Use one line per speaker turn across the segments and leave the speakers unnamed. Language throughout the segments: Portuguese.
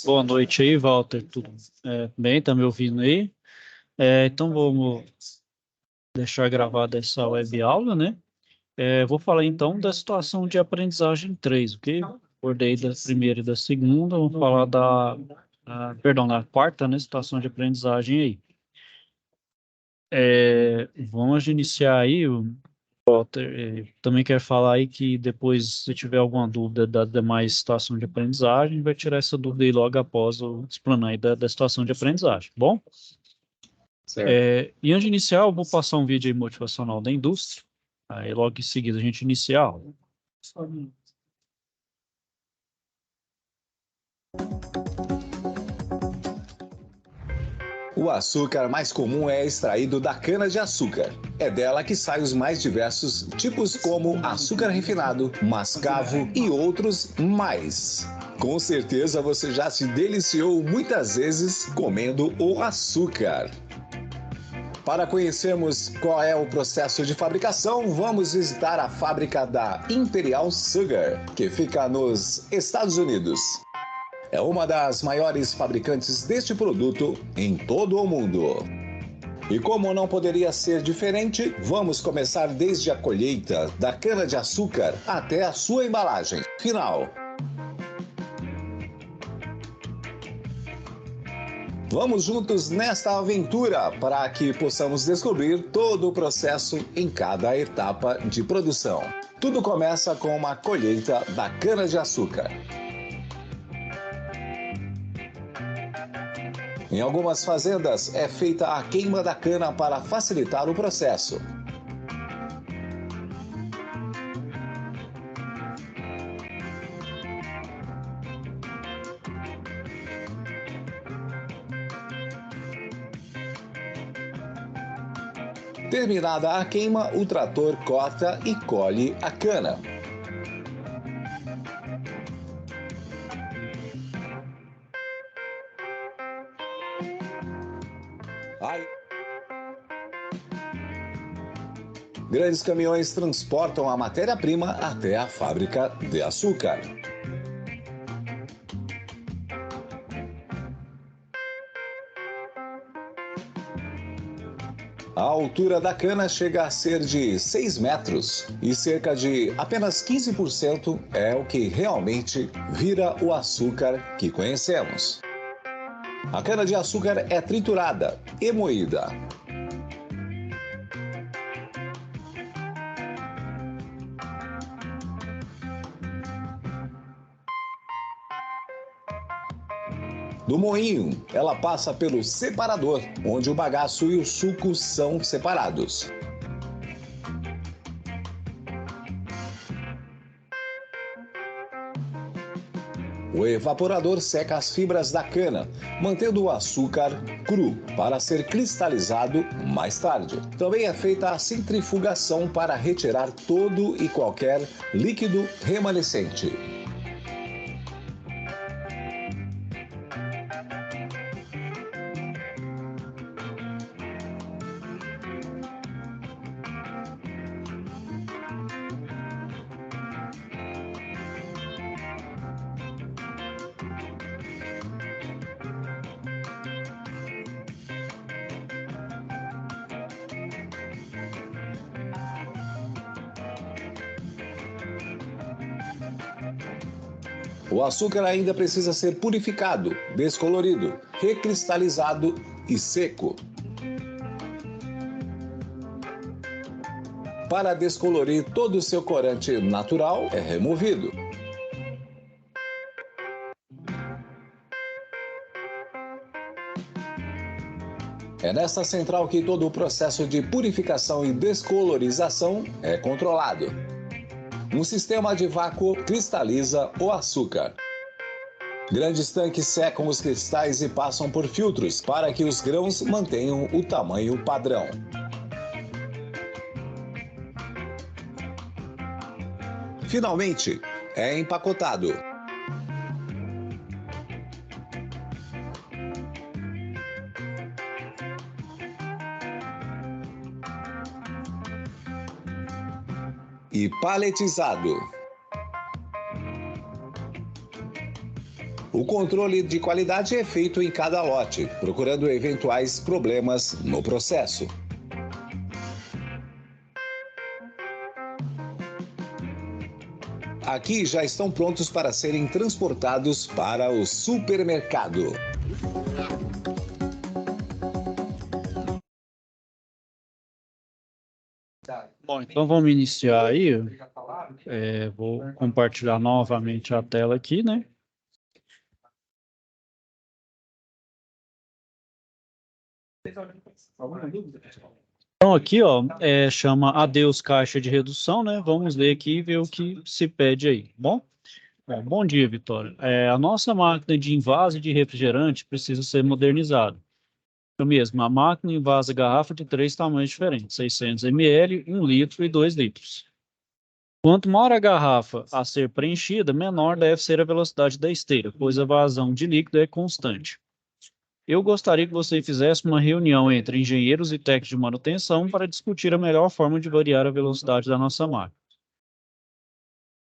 Boa noite aí, Walter. Tudo bem? Tá me ouvindo aí? Então vamos deixar gravada essa web aula, né? Vou falar então da situação de aprendizagem 3, ok? Acordei da primeira e da segunda, vou falar da quarta, né? Situação de aprendizagem aí. Vamos iniciar aí, Walter. Também quero falar aí que depois, se tiver alguma dúvida da demais situação de aprendizagem, a gente vai tirar essa dúvida aí logo após eu explanar aí da situação de aprendizagem, tá bom?
Certo.
E antes de iniciar, eu vou passar um vídeo aí motivacional da indústria, aí logo em seguida a gente inicia a aula.
O açúcar mais comum é extraído da cana-de-açúcar. É dela que saem os mais diversos tipos, como açúcar refinado, mascavo e outros mais. Com certeza você já se deliciou muitas vezes comendo o açúcar. Para conhecermos qual é o processo de fabricação, vamos visitar a fábrica da Imperial Sugar, que fica nos Estados Unidos. É uma das maiores fabricantes deste produto em todo o mundo. E como não poderia ser diferente, vamos começar desde a colheita da cana-de-açúcar até a sua embalagem final. Vamos juntos nesta aventura para que possamos descobrir todo o processo em cada etapa de produção. Tudo começa com uma colheita da cana-de-açúcar. Em algumas fazendas é feita a queima da cana para facilitar o processo. Terminada a queima, o trator corta e colhe a cana. Grandes caminhões transportam a matéria-prima até a fábrica de açúcar. A altura da cana chega a ser de 6 metros e cerca de apenas 15% é o que realmente vira o açúcar que conhecemos. A cana-de-açúcar é triturada e moída. Do moinho, ela passa pelo separador, onde o bagaço e o suco são separados. O evaporador seca as fibras da cana, mantendo o açúcar cru para ser cristalizado mais tarde. Também é feita a centrifugação para retirar todo e qualquer líquido remanescente. O açúcar ainda precisa ser purificado, descolorido, recristalizado e seco. Para descolorir, todo o seu corante natural é removido. É nesta central que todo o processo de purificação e descolorização é controlado. Um sistema de vácuo cristaliza o açúcar. Grandes tanques secam os cristais e passam por filtros para que os grãos mantenham o tamanho padrão. Finalmente, é empacotado. E paletizado. O controle de qualidade é feito em cada lote, procurando eventuais problemas no processo. Aqui já estão prontos para serem transportados para o supermercado.
Bom, então vamos iniciar aí. Vou compartilhar novamente a tela aqui, né? Então aqui, ó, chama Adeus Caixa de Redução, né? Vamos ler aqui e ver o que se pede aí, bom? Bom dia, Vitória. A nossa máquina de invase de refrigerante precisa ser modernizada. Eu mesmo, a máquina invasa garrafa de 3 tamanhos diferentes, 600 ml, 1 litro e 2 litros. Quanto maior a garrafa a ser preenchida, menor deve ser a velocidade da esteira, pois a vazão de líquido é constante. Eu gostaria que você fizesse uma reunião entre engenheiros e técnicos de manutenção para discutir a melhor forma de variar a velocidade da nossa máquina.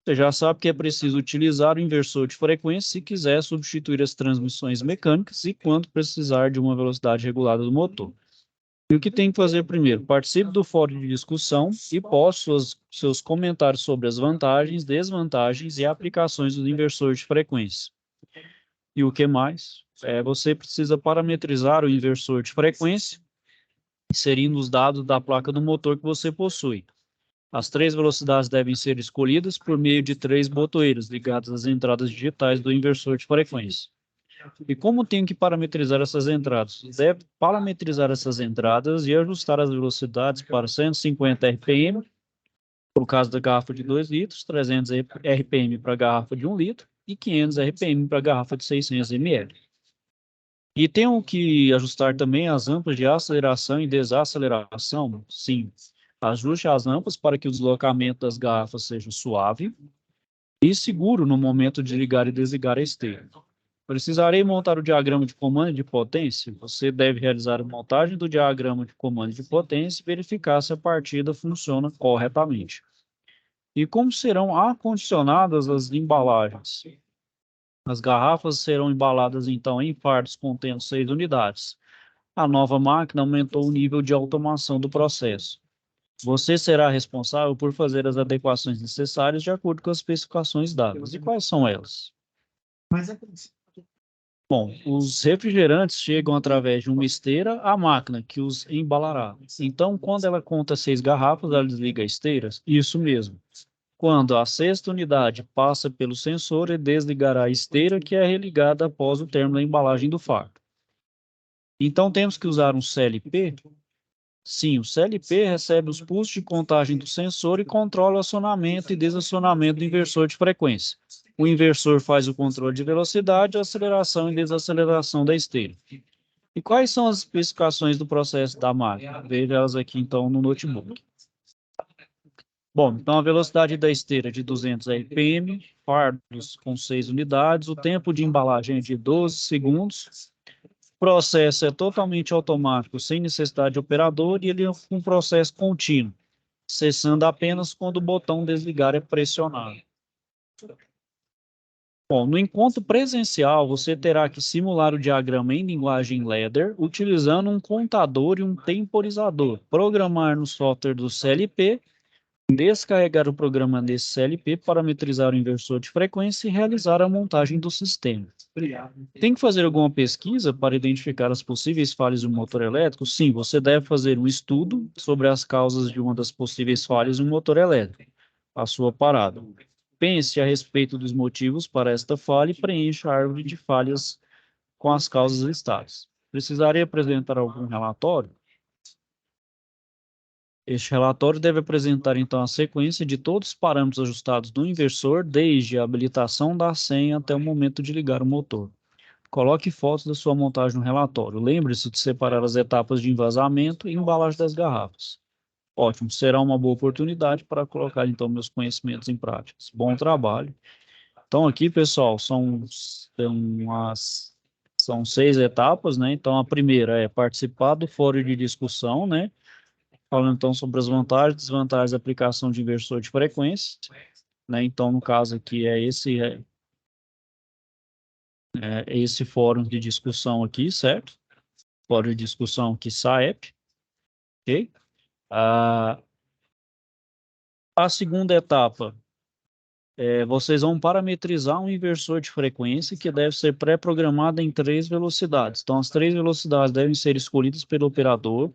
Você já sabe que é preciso utilizar o inversor de frequência se quiser substituir as transmissões mecânicas e quando precisar de uma velocidade regulada do motor. E o que tem que fazer primeiro? Participe do fórum de discussão e poste seus comentários sobre as vantagens, desvantagens e aplicações do inversor de frequência. E o que mais? Você precisa parametrizar o inversor de frequência, inserindo os dados da placa do motor que você possui. As 3 velocidades devem ser escolhidas por meio de 3 botoeiras ligadas às entradas digitais do inversor de frequência. E como tenho que parametrizar essas entradas? Deve parametrizar essas entradas e ajustar as velocidades para 150 RPM, no caso da garrafa de 2 litros, 300 RPM para a garrafa de 1 litro e 500 RPM para a garrafa de 600 ml. E tenho que ajustar também as rampas de aceleração e desaceleração? Sim. Ajuste as rampas para que o deslocamento das garrafas seja suave e seguro no momento de ligar e desligar a esteira. Precisarei montar o diagrama de comando de potência? Você deve realizar a montagem do diagrama de comando de potência e verificar se a partida funciona corretamente. E como serão acondicionadas as embalagens? As garrafas serão embaladas então em fardos contendo 6 unidades. A nova máquina aumentou o nível de automação do processo. Você será responsável por fazer as adequações necessárias de acordo com as especificações dadas. E quais são elas? Bom, os refrigerantes chegam através de uma esteira à máquina que os embalará. Então, quando ela conta 6 garrafas, ela desliga a esteira? Isso mesmo. Quando a 6ª unidade passa pelo sensor, ele desligará a esteira que é religada após o término da embalagem do fardo. Então, temos que usar um CLP? Sim, o CLP recebe os pulsos de contagem do sensor e controla o acionamento e desacionamento do inversor de frequência. O inversor faz o controle de velocidade, aceleração e desaceleração da esteira. E quais são as especificações do processo da máquina? Veja elas aqui então no notebook. Bom, então a velocidade da esteira é de 200 RPM, fardos com 6 unidades, o tempo de embalagem é de 12 segundos. O processo é totalmente automático, sem necessidade de operador, e ele é um processo contínuo, cessando apenas quando o botão desligar é pressionado. Bom, no encontro presencial, você terá que simular o diagrama em linguagem ladder, utilizando um contador e um temporizador, programar no software do CLP, descarregar o programa desse CLP, parametrizar o inversor de frequência e realizar a montagem do sistema. Tem que fazer alguma pesquisa para identificar as possíveis falhas do motor elétrico? Sim, você deve fazer um estudo sobre as causas de uma das possíveis falhas do motor elétrico, a sua parada. Pense a respeito dos motivos para esta falha e preencha a árvore de falhas com as causas listadas. Precisaria apresentar algum relatório? Este relatório deve apresentar, então, a sequência de todos os parâmetros ajustados do inversor, desde a habilitação da senha até o momento de ligar o motor. Coloque fotos da sua montagem no relatório. Lembre-se de separar as etapas de envasamento e embalagem das garrafas. Ótimo, será uma boa oportunidade para colocar, então, meus conhecimentos em prática. Bom trabalho. Então, aqui, pessoal, são 6 etapas, né? Então, a primeira é participar do fórum de discussão, né? Falando então sobre as vantagens e desvantagens da aplicação de inversor de frequência, né? Então, no caso aqui é esse esse fórum de discussão aqui, certo? Fórum de discussão aqui, SAEP, ok? A segunda etapa, vocês vão parametrizar um inversor de frequência que deve ser pré-programado em 3 velocidades. Então, as 3 velocidades devem ser escolhidas pelo operador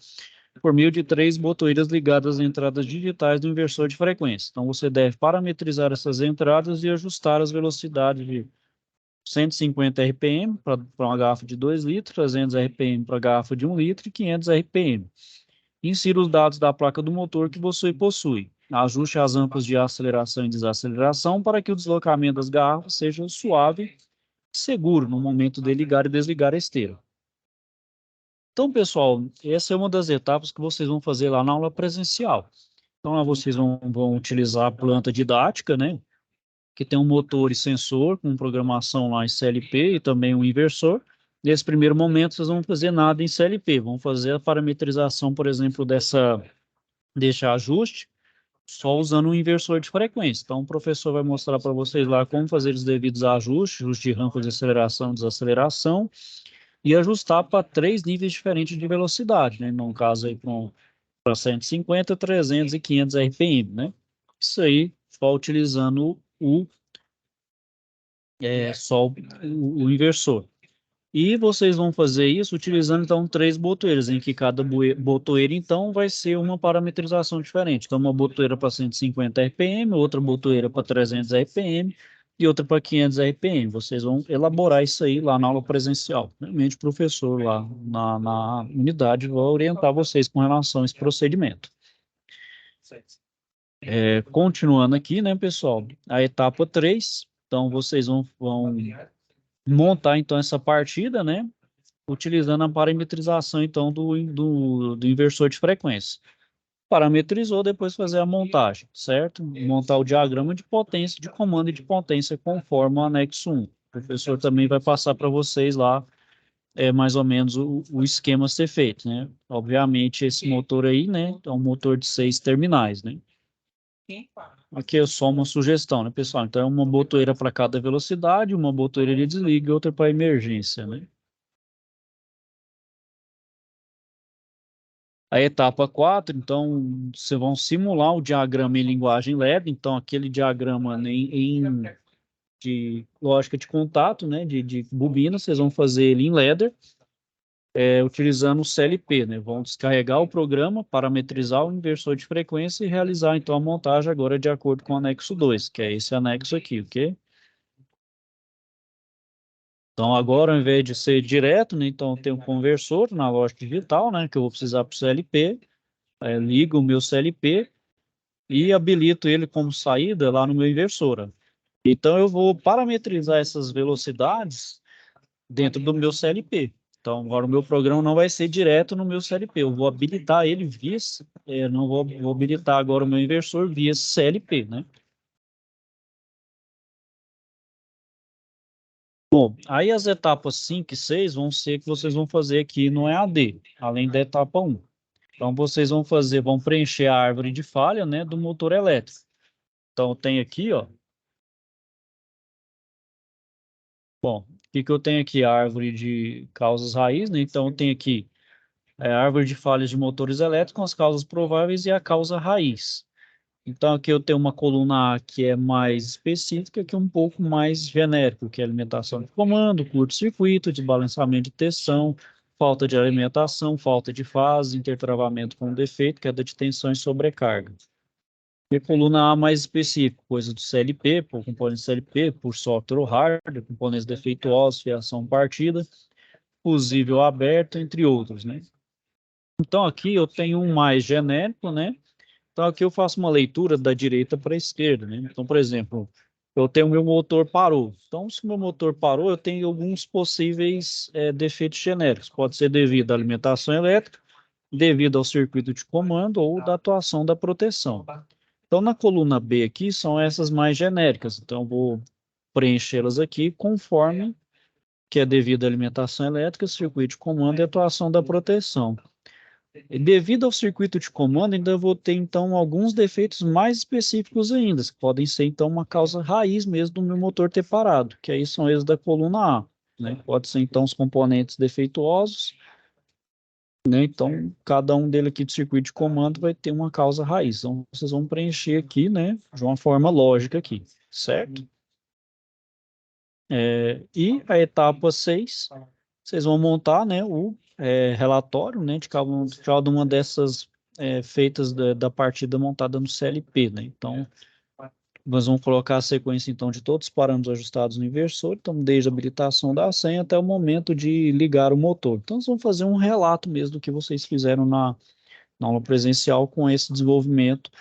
por meio de 3 botoeiras ligadas às entradas digitais do inversor de frequência. Então, você deve parametrizar essas entradas e ajustar as velocidades de 150 RPM para uma garrafa de 2 litros, 300 RPM para a garrafa de 1 litro e 500 RPM. Insira os dados da placa do motor que você possui. Ajuste as rampas de aceleração e desaceleração para que o deslocamento das garrafas seja suave e seguro no momento de ligar e desligar a esteira. Então, pessoal, essa é uma das etapas que vocês vão fazer lá na aula presencial. Então, lá vocês vão utilizar a planta didática, né? Que tem um motor e sensor com programação lá em CLP e também um inversor. Nesse primeiro momento, vocês não vão fazer nada em CLP, vão fazer a parametrização, por exemplo, desse ajuste, só usando um inversor de frequência. Então, o professor vai mostrar para vocês lá como fazer os devidos ajustes, ajuste de rampa de aceleração e desaceleração, e ajustar para 3 níveis diferentes de velocidade, né? No caso aí para 150, 300 e 500 RPM, né? Isso aí só utilizando o inversor. E vocês vão fazer isso utilizando, então, 3 botoeiras, em que cada botoeira, então, vai ser uma parametrização diferente. Então, uma botoeira para 150 RPM, outra botoeira para 300 RPM e outra para 500 RPM. Vocês vão elaborar isso aí lá na aula presencial. Realmente, o professor lá na unidade vai orientar vocês com relação a esse procedimento. Continuando aqui, né, pessoal? A etapa 3, então, vocês vão montar, então, essa partida, né? Utilizando a parametrização, então, do inversor de frequência. Parametrizou, depois fazer a montagem, certo? Montar o diagrama de potência, de comando e de potência conforme o anexo 1. O professor também vai passar para vocês lá, mais ou menos o esquema a ser feito, né? Obviamente, esse motor aí, né, é um motor de 6 terminais, né? Aqui é só uma sugestão, né, pessoal? Então, é uma botoeira para cada velocidade, uma botoeira de desligue e outra para emergência, né? A etapa 4, então, vocês vão simular o diagrama em linguagem LED, então, aquele diagrama de lógica de contato, né, de bobina, vocês vão fazer ele em ladder, utilizando o CLP, né, vão descarregar o programa, parametrizar o inversor de frequência e realizar, então, a montagem agora de acordo com o anexo 2, que é esse anexo aqui, ok? Então, agora, ao invés de ser direto, né, então, tem um conversor na lógica digital, né, que eu vou precisar para o CLP, ligo o meu CLP, e habilito ele como saída lá no meu inversora. Então, eu vou parametrizar essas velocidades dentro do meu CLP. Então, agora o meu programa não vai ser direto no meu CLP, eu vou habilitar ele via, não vou habilitar agora o meu inversor via CLP, né? Bom, aí as etapas 5 e 6 vão ser que vocês vão fazer aqui no EAD, além da etapa 1. Então, vocês vão preencher a árvore de falha, né, do motor elétrico. Então, tem aqui, ó, bom, o que eu tenho aqui? A árvore de causas raiz, né? Então, eu tenho aqui a árvore de falhas de motores elétricos, as causas prováveis e a causa raiz. Então, aqui eu tenho uma coluna A que é mais específica, que é um pouco mais genérico, que é alimentação de comando, curto-circuito, desbalanceamento de tensão, falta de alimentação, falta de fase, intertravamento com defeito, queda de tensão e sobrecarga. E a coluna A mais específica, coisa do CLP, por componentes CLP, por software ou hardware, componentes defeituosos, fiação partida, fusível aberto, entre outros, né? Então, aqui eu tenho um mais genérico, né? Então, aqui eu faço uma leitura da direita para a esquerda, né? Então, por exemplo, eu tenho meu motor parou. Então, se o meu motor parou, eu tenho alguns possíveis defeitos genéricos. Pode ser devido à alimentação elétrica, devido ao circuito de comando ou da atuação da proteção. Então, na coluna B aqui são essas mais genéricas. Então, eu vou preenchê-las aqui conforme que é devido à alimentação elétrica, circuito de comando e atuação da proteção. E devido ao circuito de comando, ainda vou ter, então, alguns defeitos mais específicos ainda, que podem ser, então, uma causa raiz mesmo do meu motor ter parado, que aí são esses da coluna A. né? Pode ser, então, os componentes defeituosos, né? Então, cada um dele aqui do circuito de comando vai ter uma causa raiz. Então, vocês vão preencher aqui, né, de uma forma lógica aqui, certo? E a etapa 6, vocês vão montar, né, o relatório, né, de cada uma dessas feitas da partida montada no CLP, né? Então, nós vamos colocar a sequência, então, de todos os parâmetros ajustados no inversor, então, desde a habilitação da senha até o momento de ligar o motor. Então, nós vamos fazer um relato mesmo do que vocês fizeram na aula presencial com esse desenvolvimento,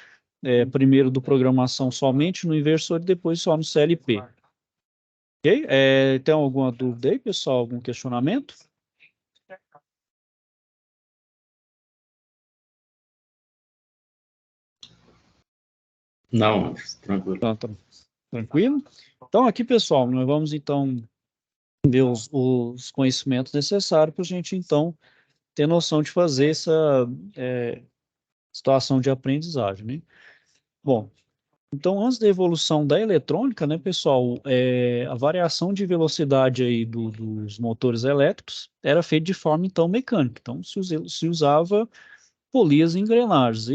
primeiro do programação somente no inversor e depois só no CLP. Ok? Tem alguma dúvida aí, pessoal? Algum questionamento?
Não, tranquilo.
Tá tranquilo? Então, aqui, pessoal, nós vamos, então, ver os conhecimentos necessários para a gente, então, ter noção de fazer essa situação de aprendizagem, né? Bom, então, antes da evolução da eletrônica, né, pessoal, a variação de velocidade aí dos motores elétricos era feita de forma, então, mecânica. Então, se usava polias e engrenagens.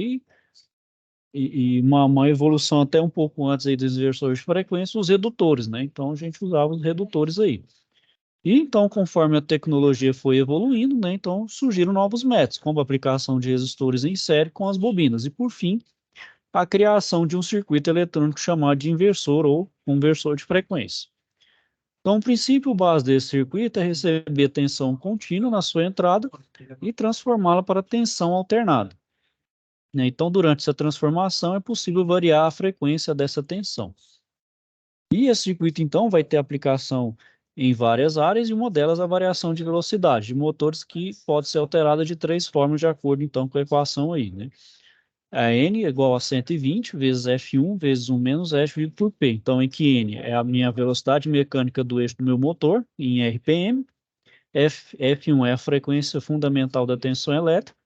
E uma evolução até um pouco antes aí dos inversores de frequência, os redutores, né? Então, a gente usava os redutores aí. E então, conforme a tecnologia foi evoluindo, né, então surgiram novos métodos, como a aplicação de resistores em série com as bobinas. E, por fim, a criação de um circuito eletrônico chamado de inversor ou conversor de frequência. Então, o princípio base desse circuito é receber tensão contínua na sua entrada e transformá-la para tensão alternada, né? Então, durante essa transformação, é possível variar a frequência dessa tensão. E esse circuito, então, vai ter aplicação em várias áreas, e uma delas a variação de velocidade de motores, que pode ser alterada de 3 formas, de acordo, então, com a equação aí, né? A N é igual a 120 vezes F1 vezes 1 menos F por P. Então, em que N é a minha velocidade mecânica do eixo do meu motor, em RPM. F1 é a frequência fundamental da tensão elétrica.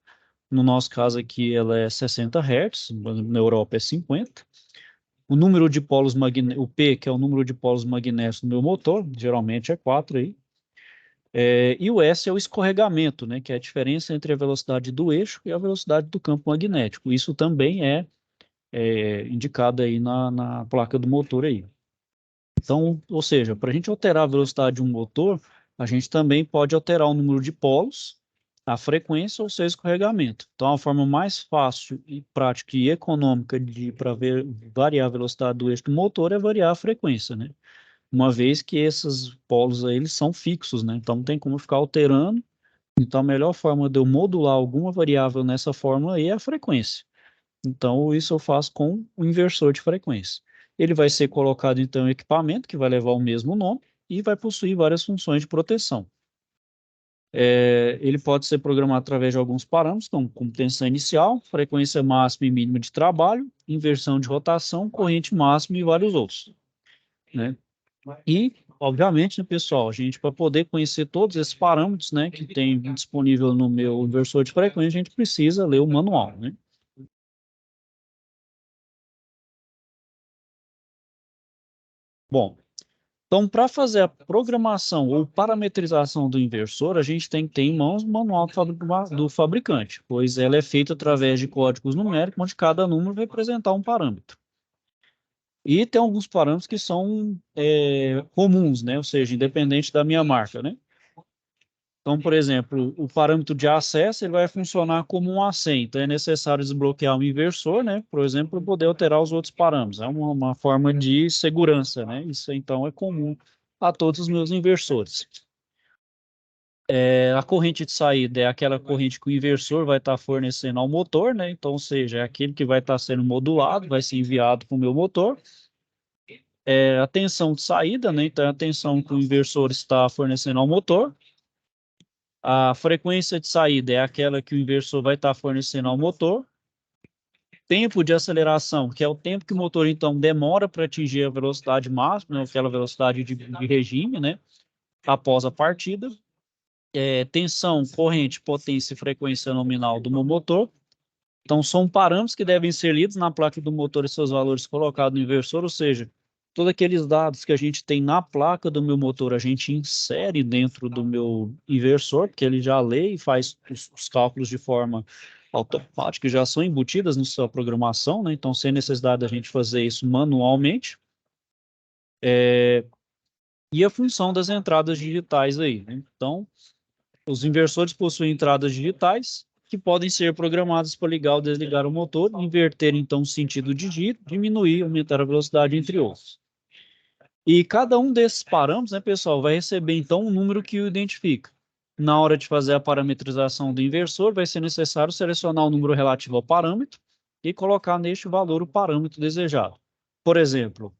No nosso caso aqui, ela é 60 Hz, na Europa é 50. O número de polos magnéticos, o P, que é o número de polos magnéticos do meu motor, geralmente é 4 aí. E o S é o escorregamento, né, que é a diferença entre a velocidade do eixo e a velocidade do campo magnético. Isso também é indicado aí na placa do motor aí. Então, ou seja, para a gente alterar a velocidade de um motor, a gente também pode alterar o número de polos, a frequência ou seu escorregamento. Então, a forma mais fácil e prática e econômica para variar a velocidade do eixo do motor é variar a frequência, né? Uma vez que esses polos aí, eles são fixos, né? Então, não tem como ficar alterando. Então, a melhor forma de eu modular alguma variável nessa forma aí é a frequência. Então, isso eu faço com o inversor de frequência. Ele vai ser colocado, então, em equipamento, que vai levar o mesmo nome, e vai possuir várias funções de proteção. Ele pode ser programado através de alguns parâmetros, como tensão inicial, frequência máxima e mínima de trabalho, inversão de rotação, corrente máxima e vários outros, né? E, obviamente, né, pessoal, a gente, para poder conhecer todos esses parâmetros, né, que tem disponível no meu inversor de frequência, a gente precisa ler o manual, né? Bom, então, para fazer a programação ou parametrização do inversor, a gente tem que ter em mãos o manual do fabricante, pois ela é feita através de códigos numéricos, onde cada número vai representar um parâmetro. E tem alguns parâmetros que são comuns, né? Ou seja, independente da minha marca, né? Então, por exemplo, o parâmetro de acesso ele vai funcionar como um ACEM. Então, é necessário desbloquear o inversor, né? Por exemplo, para poder alterar os outros parâmetros. É uma forma de segurança, né? Isso, então, é comum a todos os meus inversores. A corrente de saída é aquela corrente que o inversor vai estar fornecendo ao motor, né? Então, ou seja, é aquele que vai estar sendo modulado, vai ser enviado para o meu motor. A tensão de saída, né? Então, é a tensão que o inversor está fornecendo ao motor. A frequência de saída é aquela que o inversor vai estar fornecendo ao motor. Tempo de aceleração, que é o tempo que o motor, então, demora para atingir a velocidade máxima, né, aquela velocidade de regime, né, após a partida. Tensão, corrente, potência e frequência nominal do meu motor. Então, são parâmetros que devem ser lidos na placa do motor e seus valores colocados no inversor, ou seja, todos aqueles dados que a gente tem na placa do meu motor, a gente insere dentro do meu inversor, porque ele já lê e faz os cálculos de forma automática, já são embutidas na sua programação, né? Então, sem necessidade da gente fazer isso manualmente. E a função das entradas digitais aí, né? Então, os inversores possuem entradas digitais que podem ser programadas para ligar ou desligar o motor, inverter então o sentido de giro, diminuir, aumentar a velocidade, entre outros. E cada um desses parâmetros, né, pessoal, vai receber então um número que o identifica. Na hora de fazer a parametrização do inversor, vai ser necessário selecionar o número relativo ao parâmetro e colocar neste valor o parâmetro desejado. Por exemplo,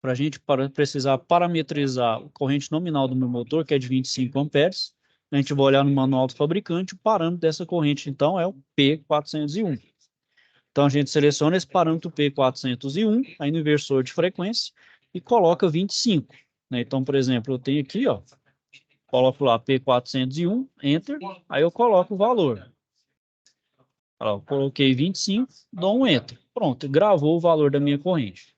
para a gente precisar parametrizar a corrente nominal do meu motor, que é de 25 amperes, a gente vai olhar no manual do fabricante, o parâmetro dessa corrente, então, é o P401. Então, a gente seleciona esse parâmetro P401, aí no inversor de frequência, e coloca 25. Né? Então, por exemplo, eu tenho aqui, ó, coloco lá P401, Enter, aí eu coloco o valor. Eu coloquei 25, dou um Enter. Pronto, gravou o valor da minha corrente.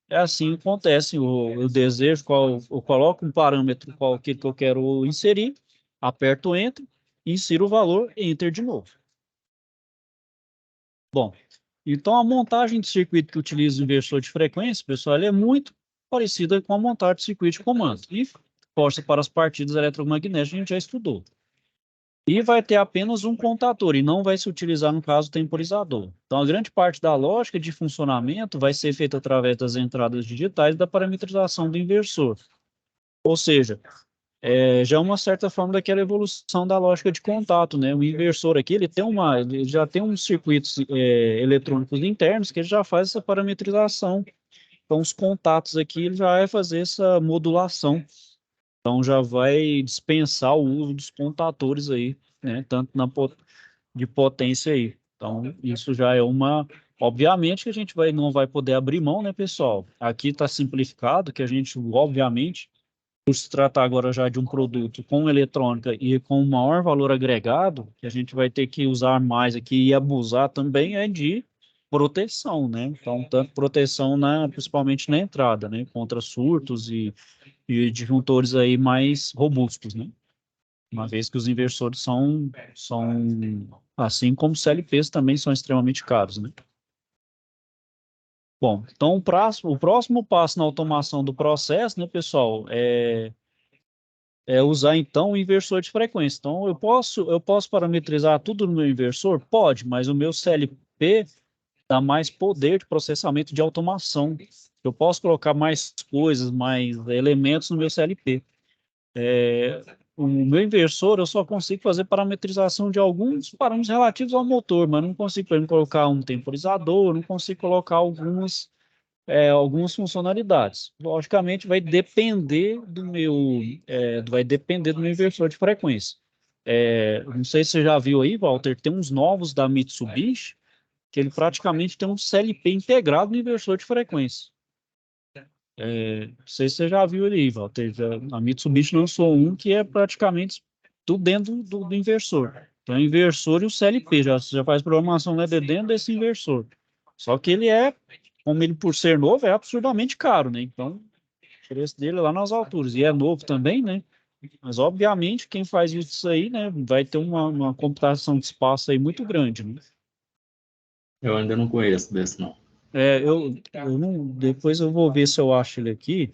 É assim que acontece, eu desejo, eu coloco um parâmetro qual que eu quero inserir, aperto Enter, insiro o valor e Enter de novo. Bom, então a montagem de circuito que utiliza o inversor de frequência, pessoal, ele é muito parecida com a montagem de circuito de comando. E força para as partidas eletromagnéticas a gente já estudou. E vai ter apenas um contator e não vai se utilizar, no caso, o temporizador. Então, a grande parte da lógica de funcionamento vai ser feita através das entradas digitais da parametrização do inversor. Ou seja, já é uma certa forma daquela evolução da lógica de contato, né? O inversor aqui, ele já tem uns circuitos eletrônicos internos que ele já faz essa parametrização. Então, os contatos aqui, ele já vai fazer essa modulação. Então, já vai dispensar o uso dos contatores aí, né? Tanto de potência aí. Então, isso já é uma... Obviamente que a gente não vai poder abrir mão, né, pessoal? Aqui está simplificado, que a gente, obviamente, por se tratar agora já de um produto com eletrônica e com maior valor agregado, que a gente vai ter que usar mais aqui e abusar também é de proteção, né? Então, tanto proteção principalmente na entrada, né? Contra surtos e disjuntores aí mais robustos, né? Uma vez que os inversores são assim como os CLPs também são extremamente caros, né? Bom, então o próximo passo na automação do processo, né, pessoal, é usar então o inversor de frequência. Então eu posso parametrizar tudo no meu inversor? Pode, mas o meu CLP dá mais poder de processamento de automação. Eu posso colocar mais coisas, mais elementos no meu CLP. O meu inversor, eu só consigo fazer parametrização de alguns parâmetros relativos ao motor, mas não consigo, por exemplo, colocar um temporizador, não consigo colocar algumas funcionalidades. Logicamente, vai depender do meu inversor de frequência. Não sei se você já viu aí, Walter, tem uns novos da Mitsubishi, que ele praticamente tem um CLP integrado no inversor de frequência. Não sei se você já viu ali, Walter. A Mitsubishi lançou um que é praticamente tudo dentro do inversor. Então, o inversor e o CLP, já faz programação LED dentro desse inversor. Só que como ele por ser novo, é absurdamente caro, né? Então, o preço dele é lá nas alturas. E é novo também, né? Mas, obviamente, quem faz isso aí, né, vai ter uma computação de espaço aí muito grande, né?
Eu ainda não conheço desse, não.
Eu não, depois eu vou ver se eu acho ele aqui.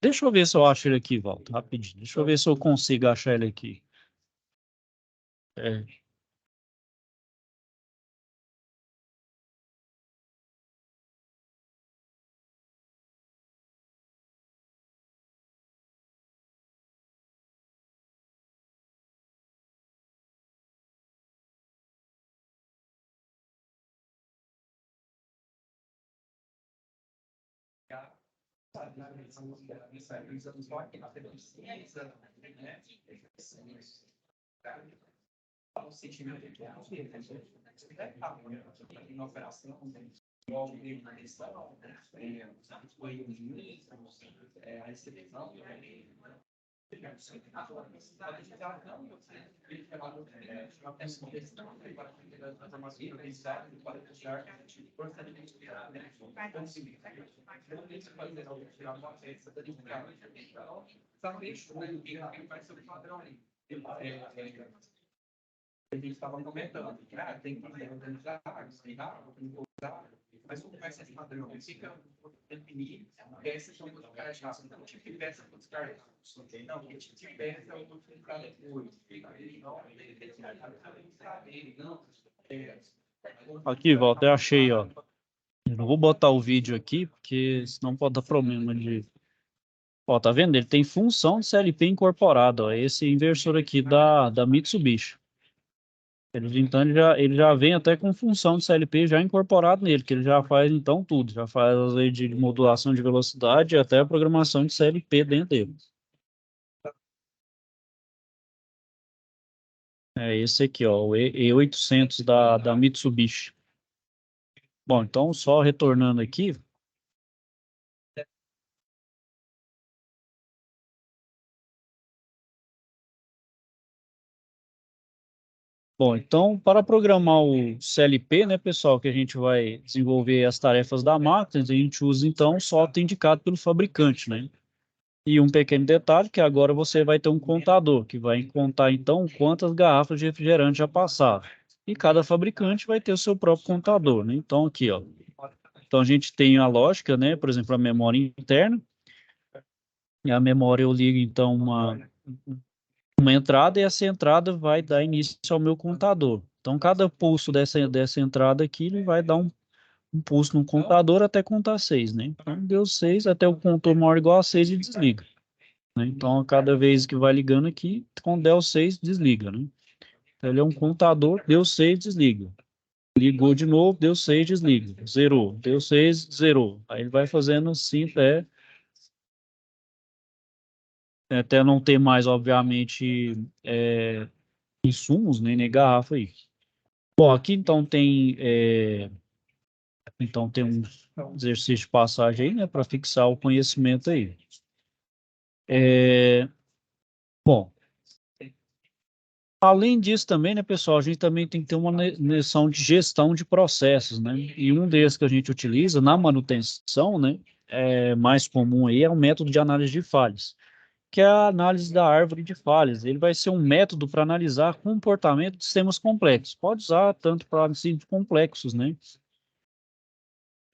Deixa eu ver se eu acho ele aqui, Walter, rapidinho. Deixa eu ver se eu consigo achar ele aqui. É, Aqui, Walter, eu achei, ó. Eu não vou botar o vídeo aqui, porque senão pode dar problema de... Ó, tá vendo? Ele tem função de CLP incorporado, ó. Esse inversor aqui da Mitsubishi. Então, ele já vem até com função de CLP já incorporado nele, que ele já faz, então, tudo. Já faz as leis de modulação de velocidade e até a programação de CLP dentro dele. É esse aqui, ó, o E800 da Mitsubishi. Bom, então, só retornando aqui, bom, então, para programar o CLP, né, pessoal, que a gente vai desenvolver as tarefas da máquina, a gente usa, então, o software indicado pelo fabricante, né? E um pequeno detalhe, que agora você vai ter um contador, que vai contar, então, quantas garrafas de refrigerante já passaram. E cada fabricante vai ter o seu próprio contador, né? Então, aqui, ó. Então, a gente tem a lógica, né? Por exemplo, a memória interna. E a memória eu ligo, então, uma entrada e essa entrada vai dar início ao meu contador. Então, cada pulso dessa entrada aqui, ele vai dar um pulso no contador até contar 6, né? Então, deu 6, até o contor maior ou igual a 6 e desliga, né? Então, a cada vez que vai ligando aqui, quando der o 6, desliga, né? Então, ele é um contador, deu 6, desliga. Ligou de novo, deu 6, desliga. Zerou, deu 6, zerou. Aí ele vai fazendo assim até não ter mais, obviamente, insumos, né, nem garrafa aí. Bom, aqui então tem um exercício de passagem aí, né, para fixar o conhecimento aí. Bom, além disso também, né, pessoal, a gente também tem que ter uma noção de gestão de processos, né? E um desses que a gente utiliza na manutenção, né, mais comum aí é o método de análise de falhas, que é a análise da árvore de falhas. Ele vai ser um método para analisar comportamento de sistemas complexos. Pode usar tanto para sistemas complexos, né?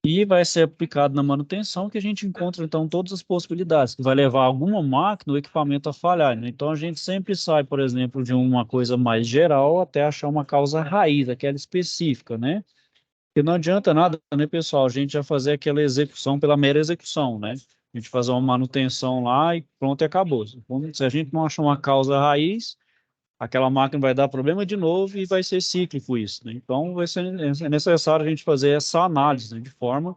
E vai ser aplicado na manutenção, que a gente encontra, então, todas as possibilidades, que vai levar alguma máquina ou equipamento a falhar, né? Então, a gente sempre sai, por exemplo, de uma coisa mais geral até achar uma causa raiz, aquela específica, né? Porque não adianta nada, né, pessoal, a gente já fazer aquela execução pela mera execução, né? A gente fazer uma manutenção lá e pronto, e acabou. Se a gente não achar uma causa raiz, aquela máquina vai dar problema de novo e vai ser cíclico isso, né? Então, é necessário a gente fazer essa análise, né, de forma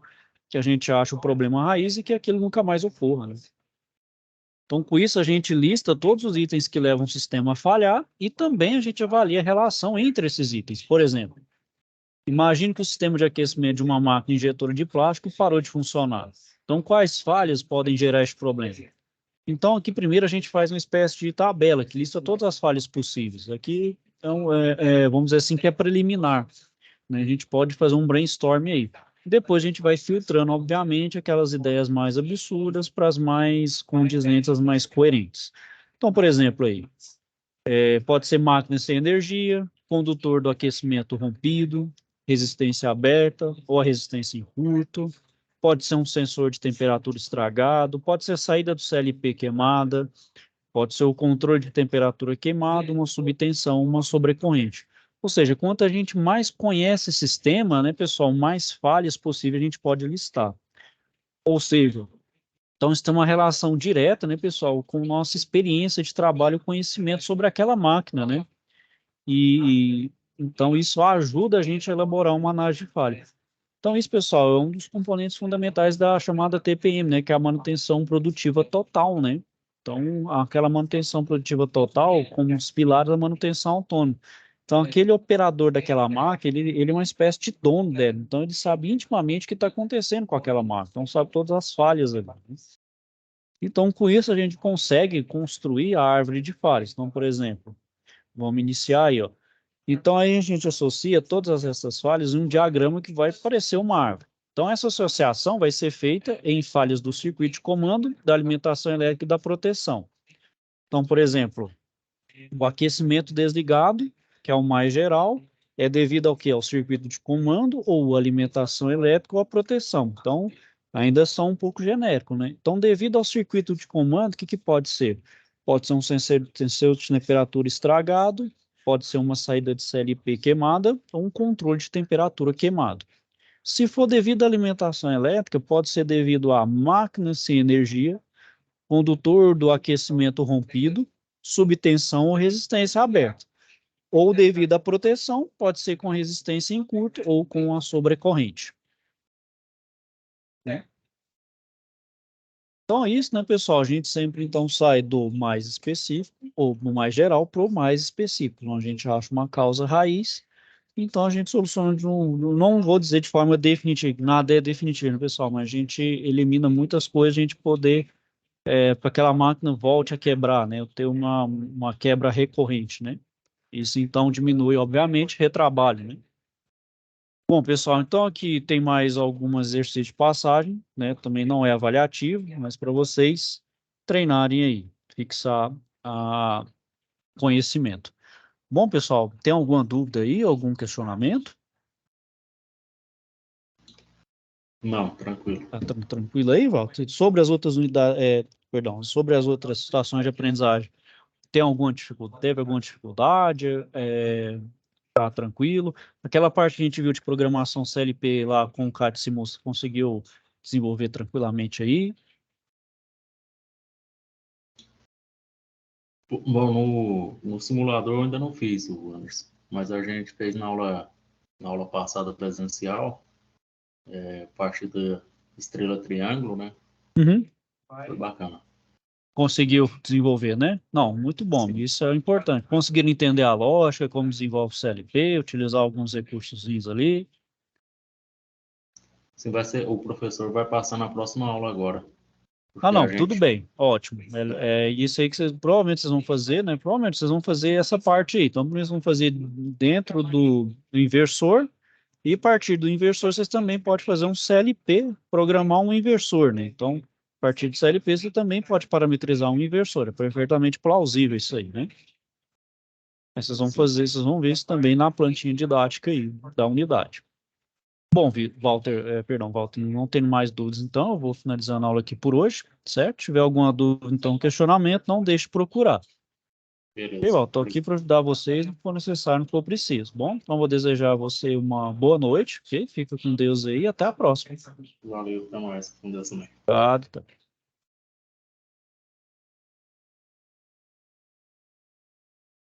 que a gente ache o problema raiz e que aquilo nunca mais ocorra, né? Então, com isso, a gente lista todos os itens que levam o sistema a falhar e também a gente avalia a relação entre esses itens. Por exemplo, imagine que o sistema de aquecimento de uma máquina injetora de plástico parou de funcionar. Então, quais falhas podem gerar esse problema? Então, aqui primeiro a gente faz uma espécie de tabela que lista todas as falhas possíveis. Aqui, então, vamos dizer assim, que é preliminar, né? A gente pode fazer um brainstorm aí. Depois a gente vai filtrando, obviamente, aquelas ideias mais absurdas para as mais condizentes, as mais coerentes. Então, por exemplo, aí, pode ser máquina sem energia, condutor do aquecimento rompido, resistência aberta ou a resistência em curto, pode ser um sensor de temperatura estragado, pode ser saída do CLP queimada, pode ser o controle de temperatura queimado, uma subtensão, uma sobrecorrente. Ou seja, quanto a gente mais conhece o sistema, né, pessoal, mais falhas possíveis a gente pode listar. Ou seja, então isso tem uma relação direta, né, pessoal, com nossa experiência de trabalho e conhecimento sobre aquela máquina, né? Então isso ajuda a gente a elaborar uma análise de falha. Então isso, pessoal, é um dos componentes fundamentais da chamada TPM, né, que é a manutenção produtiva total, né? Então, aquela manutenção produtiva total como os pilares da manutenção autônoma. Então, aquele operador daquela máquina, ele é uma espécie de dono dela. Então, ele sabe intimamente o que está acontecendo com aquela máquina. Então, sabe todas as falhas ali, né? Então, com isso, a gente consegue construir a árvore de falhas. Então, por exemplo, vamos iniciar aí, ó. Então, aí a gente associa todas essas falhas em um diagrama que vai parecer uma árvore. Então, essa associação vai ser feita em falhas do circuito de comando, da alimentação elétrica e da proteção. Então, por exemplo, o aquecimento desligado, que é o mais geral, é devido ao quê? Ao circuito de comando, ou alimentação elétrica, ou a proteção. Então, ainda são um pouco genérico, né? Então, devido ao circuito de comando, o que pode ser? Pode ser um sensor de temperatura estragado, pode ser uma saída de CLP queimada, ou um controle de temperatura queimado. Se for devido à alimentação elétrica, pode ser devido a máquina sem energia, condutor do aquecimento rompido, subtensão ou resistência aberta. Ou devido à proteção, pode ser com resistência em curto ou com a sobrecorrente. Né? Então é isso, né, pessoal? A gente sempre então sai do mais específico ou do mais geral para o mais específico. Então a gente acha uma causa raiz, então a gente soluciona não vou dizer de forma definitiva, nada é definitivo, né, pessoal? Mas a gente elimina muitas coisas, a gente poder para que aquela máquina volte a quebrar, né? Eu tenho uma quebra recorrente, né? Isso então diminui, obviamente, retrabalho, né? Bom, pessoal, então aqui tem mais alguns exercícios de passagem, né? Também não é avaliativo, mas para vocês treinarem aí, fixar a conhecimento. Bom, pessoal, tem alguma dúvida aí, algum questionamento?
Não, tranquilo.
Tá tranquilo aí, Walter? Sobre as outras unidades, perdão, sobre as outras situações de aprendizagem, tem alguma dificuldade? Teve alguma dificuldade? Tá tranquilo? Aquela parte que a gente viu de programação CLP lá com o CAD Simus, conseguiu desenvolver tranquilamente aí?
Bom, no simulador eu ainda não fiz, o Anderson, mas a gente fez na aula passada presencial, parte da estrela triângulo, né?
Uhum.
Foi bacana.
Conseguiu desenvolver, né? Não, muito bom.
Sim.
Isso é importante. Conseguiram entender a lógica, como desenvolve o CLP, utilizar alguns recursos ali.
Sim, o professor vai passar na próxima aula agora,
Ah,
porque a
não, tudo
gente,
bem, ótimo. É isso aí que provavelmente vocês vão fazer, né? Provavelmente vocês vão fazer essa parte aí. Então, vocês vão fazer dentro do inversor e a partir do inversor vocês também podem fazer um CLP, programar um inversor, né? Então, a partir do CLP você também pode parametrizar um inversor. É perfeitamente plausível isso aí, né? Mas vocês vão ver isso também na plantinha didática aí da unidade. Bom, Walter, Walter, não tenho mais dúvidas, então eu vou finalizando a aula aqui por hoje, certo? Se tiver alguma dúvida, então, questionamento, não deixe de procurar. Ok,
beleza.
Walter, estou aqui para ajudar vocês no que for necessário, no que for preciso. Bom, então vou desejar a você uma boa noite, ok? Fica com Deus aí e até a próxima.
Valeu, até mais, com Deus também.
Obrigado.